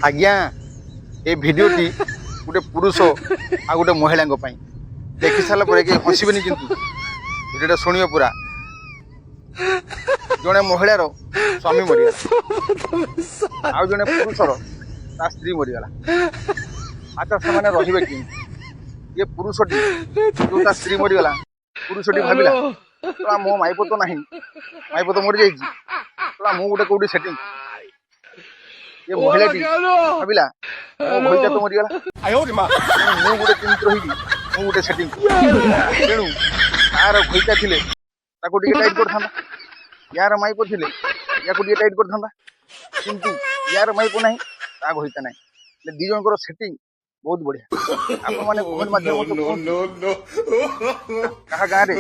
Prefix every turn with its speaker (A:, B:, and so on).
A: आज्ञा ये भिडियोटी गोटे पुरुष आ गोटे महिला देखि सारा पर हसबे किंतु भिडियोटा शुण पूरा जड़े महिलार स्वामी मरीगला आउ जड़े पुरुषर ता स्त्री मरीगला अच्छा से रे कि ये पुरुषटी जो ता स्त्री मरीगला पुरुषटी भाविला तो मो माइप तो ना माइप तो मरी जा मु गोटे कौटी सेटिंग ये महिलाटी भाविला मो भईटा तो मरीगला मु गोटे केमती रही मु गोटे सेटिंग तेणु तार भईटा थिले ताको टिके टाइट कर थांदा यार माइप थिले याको टिके टाइट कर थांदा किंतु यार माइप नाही ता भईटा नाही दी जनकर सेटिंग बहुत बढ़िया आप माने कमेंट माध्यम कहा गाँव रे